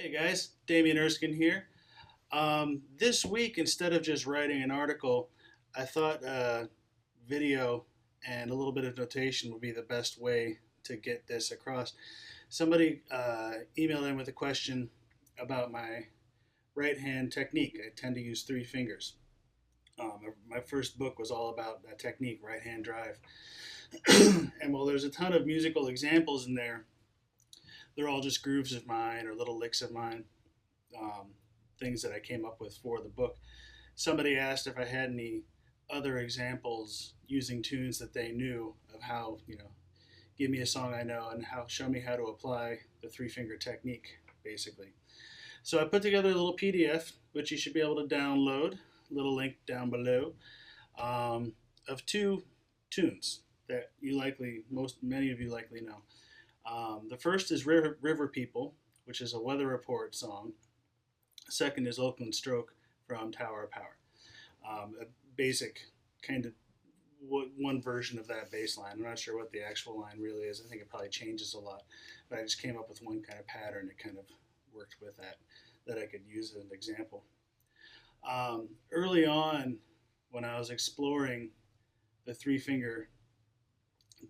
Hey guys, Damian Erskine here. This week, instead of just writing an article, I thought video and a little bit of notation would be the best way to get this across. Somebody emailed in with a question about my right hand technique. I tend to use three fingers. My first book was all about that technique, right hand drive. And while there's a ton of musical examples in there, they're all just grooves of mine or little licks of mine, um, things that I came up with for the book. Somebody asked if I had any other examples using tunes that they knew of how, give me a song I know and how show me how to apply the three finger technique, basically. So I put together a little PDF, which you should be able to download, little link down below, of two tunes that many of you likely know. The first is River People, which is a weather report song. Second is Oakland Stroke from Tower of Power. A basic kind of one version of that bass line. I'm not sure what the actual line really is. I think it probably changes a lot. But I just came up with one kind of pattern that kind of worked with that I could use as an example. Early on, when I was exploring the three finger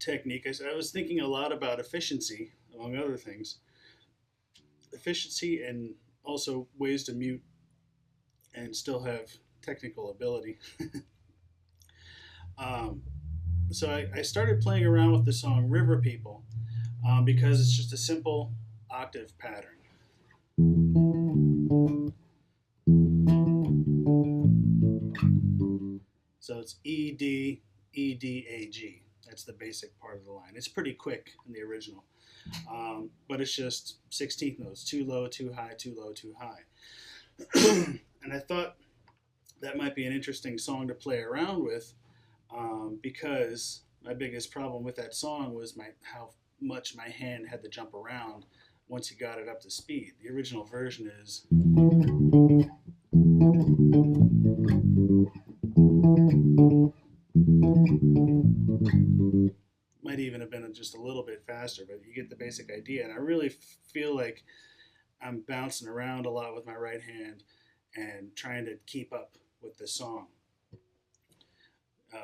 technique, I was thinking a lot about efficiency, among other things. Efficiency and also ways to mute and still have technical ability. So I started playing around with the song River People because it's just a simple octave pattern. So it's E, D, E, D, A, G. That's the basic part of the line. It's pretty quick in the original, but it's just 16th notes, too low, too high, too low, too high. And I thought that might be an interesting song to play around with because my biggest problem with that song was how much my hand had to jump around once you got it up to speed. The original version is might even have been just a little bit faster, but you get the basic idea. And I really feel like I'm bouncing around a lot with my right hand and trying to keep up with the song,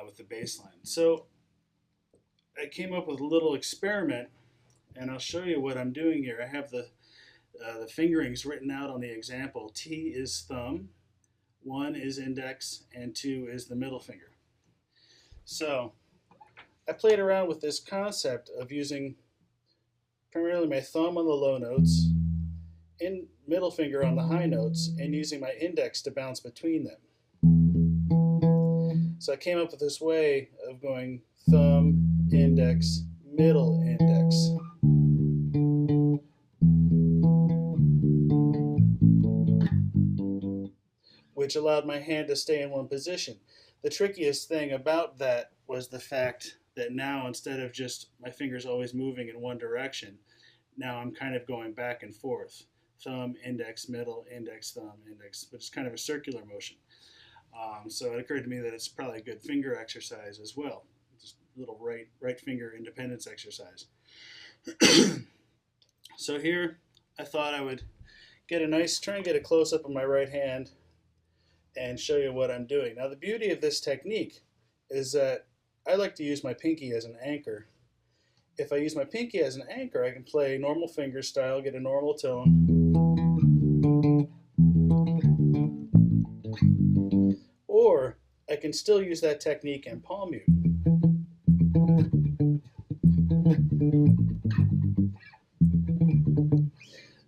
with the bass line. So I came up with a little experiment, and I'll show you what I'm doing here. I have the fingerings written out on the example. T is thumb, 1 is index, and 2 is the middle finger. So I played around with this concept of using primarily my thumb on the low notes, middle finger on the high notes, and using my index to bounce between them. So I came up with this way of going thumb, index, middle index. Which allowed my hand to stay in one position. The trickiest thing about that was the fact that now, instead of just my fingers always moving in one direction, now I'm kind of going back and forth. Thumb, index, middle, index, thumb, index, but it's kind of a circular motion. So it occurred to me that it's probably a good finger exercise as well. Just a little right finger independence exercise. So here, I thought I would try and get a close-up of my right hand and show you what I'm doing. Now the beauty of this technique is that I like to use my pinky as an anchor. If I use my pinky as an anchor, I can play normal finger style, get a normal tone. Or I can still use that technique and palm mute.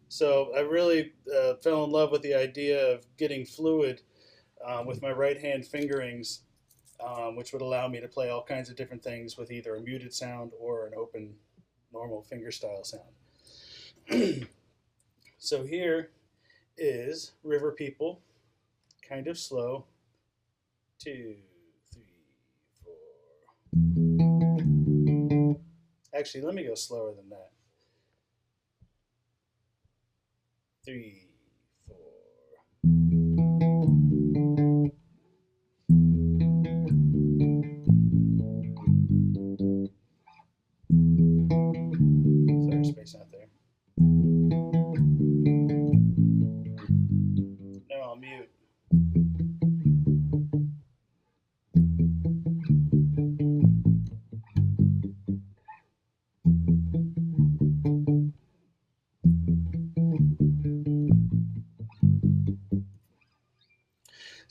So I really fell in love with the idea of getting fluid with my right hand fingerings, which would allow me to play all kinds of different things with either a muted sound or an open, normal finger style sound. So here is River People, kind of slow. 2, 3, 4. Actually, let me go slower than that. 3, 4. Sorry, space out there.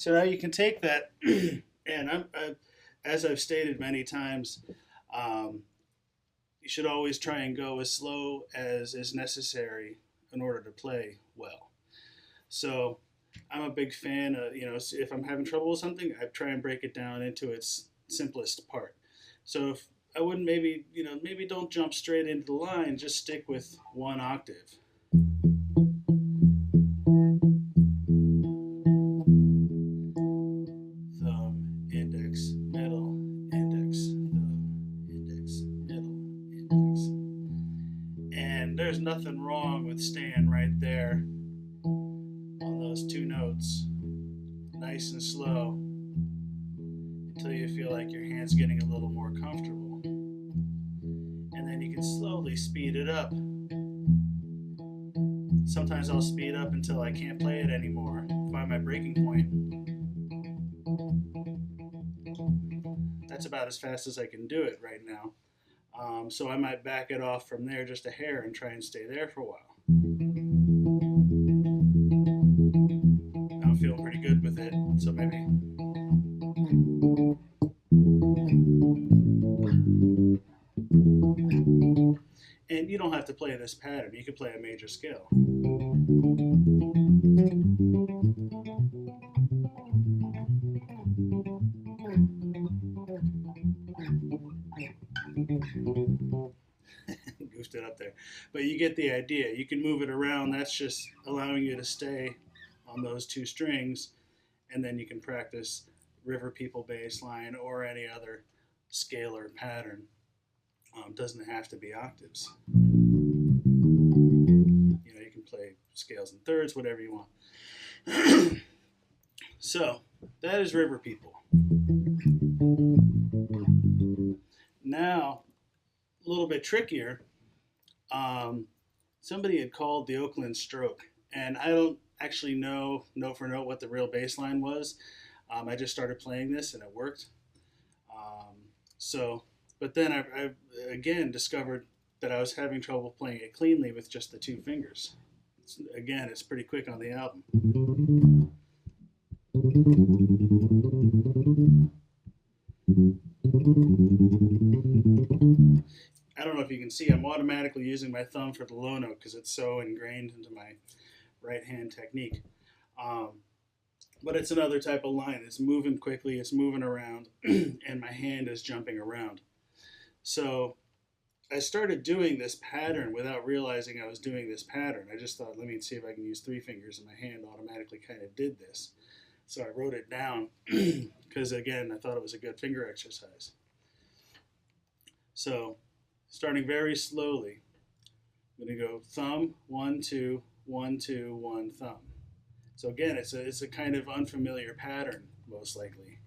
So now you can take that, and as I've stated many times, um, you should always try and go as slow as is necessary in order to play well. So I'm a big fan of, if I'm having trouble with something, I try and break it down into its simplest part. So if I wouldn't maybe don't jump straight into the line, just stick with one octave. Thumb, index, middle, index, thumb, index, middle, index. And there's nothing wrong with staying right there on those two notes, nice and slow, until you feel like your hand's getting a little more comfortable. And then you can slowly speed it up. Sometimes I'll speed up until I can't play it anymore, find my breaking point. That's about as fast as I can do it right now. So I might back it off from there just a hair and try and stay there for a while. I'm feeling pretty good with it, so maybe. And you don't have to play this pattern. You can play a major scale. Goofed it up there. But you get the idea. You can move it around. That's just allowing you to stay on those two strings, and then you can practice river people bass line or any other scalar pattern. Doesn't have to be octaves. You can play scales and thirds, whatever you want. So that is river people. Now, a little bit trickier. Somebody had called the Oakland Stroke, and I don't actually know note for note what the real bass line was. I just started playing this and it worked. But then I again discovered that I was having trouble playing it cleanly with just the two fingers. It's pretty quick on the album. I don't know if you can see, I'm automatically using my thumb for the low note because it's so ingrained into my right hand technique. But it's another type of line. It's moving quickly, it's moving around, and my hand is jumping around. So I started doing this pattern without realizing I was doing this pattern. I just thought, let me see if I can use three fingers, and my hand automatically kind of did this. So I wrote it down because, again, I thought it was a good finger exercise. So starting very slowly, I'm going to go thumb, 1, 2, 1, 2, 1, thumb. So again, it's a kind of unfamiliar pattern, most likely.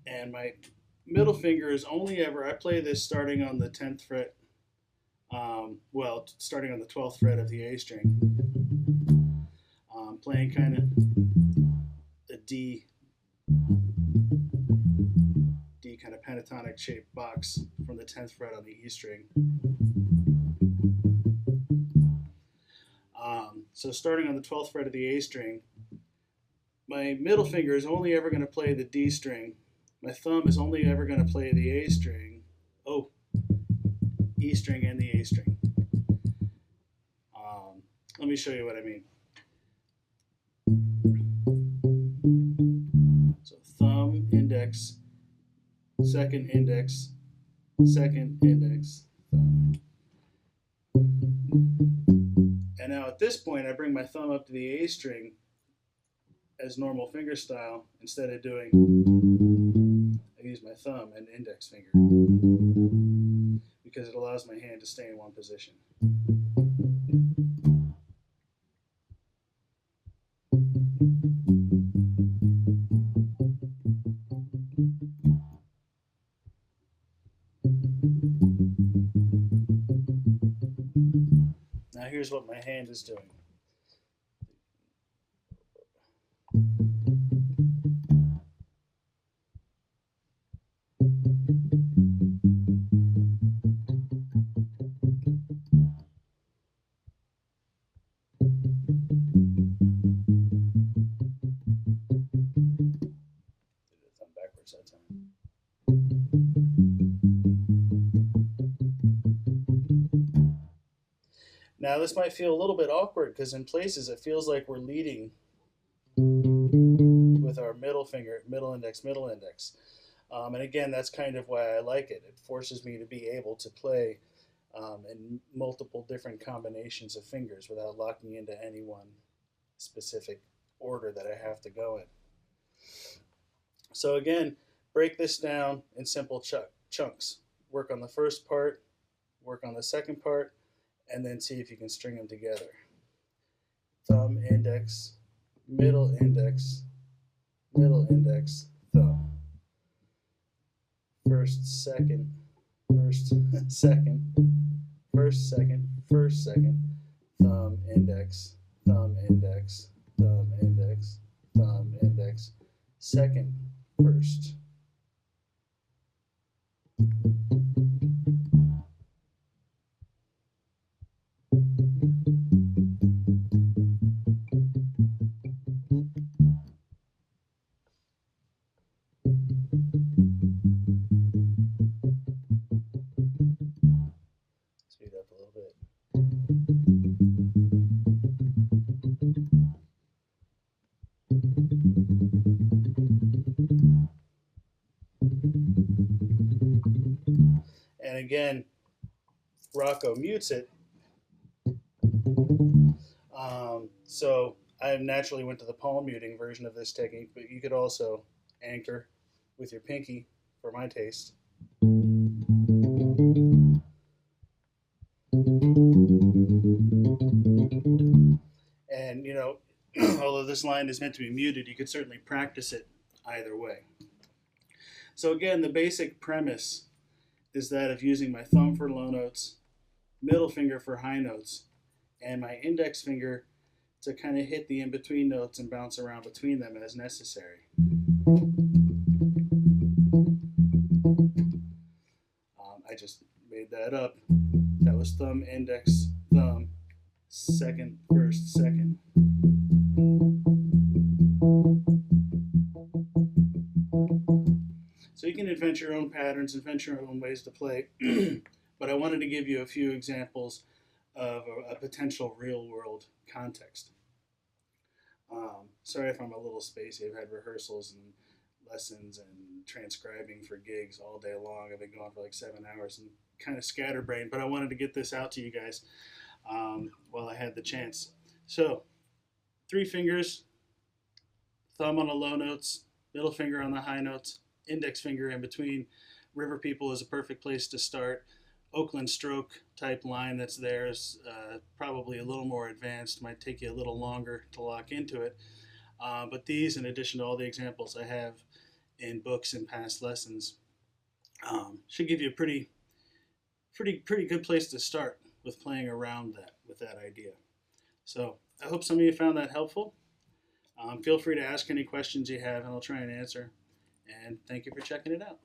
And my middle finger is only ever, I play this starting on the 10th fret, starting on the 12th fret of the A string. Playing kind of a D kind of pentatonic shaped box from the 10th fret on the E string. So starting on the 12th fret of the A string, my middle finger is only ever going to play the D string. My thumb is only ever going to play the A string, E string and the A string. Let me show you what I mean. So thumb, index, second index, thumb. And now at this point, I bring my thumb up to the A string as normal finger style. Instead of doing, I use my thumb and index finger because it allows my hand to stay in one position. Now here's what my hand is doing. Now this might feel a little bit awkward because in places it feels like we're leading with our middle finger, middle index, middle index. And again, that's kind of why I like it. It forces me to be able to play in multiple different combinations of fingers without locking into any one specific order that I have to go in. So again, break this down in simple chunks. Work on the first part, work on the second part, and then see if you can string them together. Thumb, index, middle index, thumb. First, second, first, second, first, second, first, second, thumb, index, thumb, index, thumb, index, thumb, index, second, first. Speed up a little bit. And again, Rocco mutes it. So I naturally went to the palm muting version of this technique, but you could also anchor with your pinky for my taste. And, you know, although this line is meant to be muted, you could certainly practice it either way. So again, the basic premise is that of using my thumb for low notes, middle finger for high notes, and my index finger to kind of hit the in-between notes and bounce around between them as necessary. I just made that up. That was thumb, index, thumb, second, first, second. So you can invent your own patterns, invent your own ways to play, but I wanted to give you a few examples of a potential real-world context. Sorry if I'm a little spacey. I've had rehearsals and lessons and transcribing for gigs all day long. I've been going for like 7 hours and kind of scatterbrained, but I wanted to get this out to you guys while I had the chance. So 3 fingers, thumb on the low notes, middle finger on the high notes, index finger in between. River People is a perfect place to start. Oakland Stroke type line that's there is probably a little more advanced, might take you a little longer to lock into it. But these, in addition to all the examples I have in books and past lessons, should give you a pretty good place to start with playing around that with that idea. So I hope some of you found that helpful. Feel free to ask any questions you have, and I'll try and answer. And thank you for checking it out.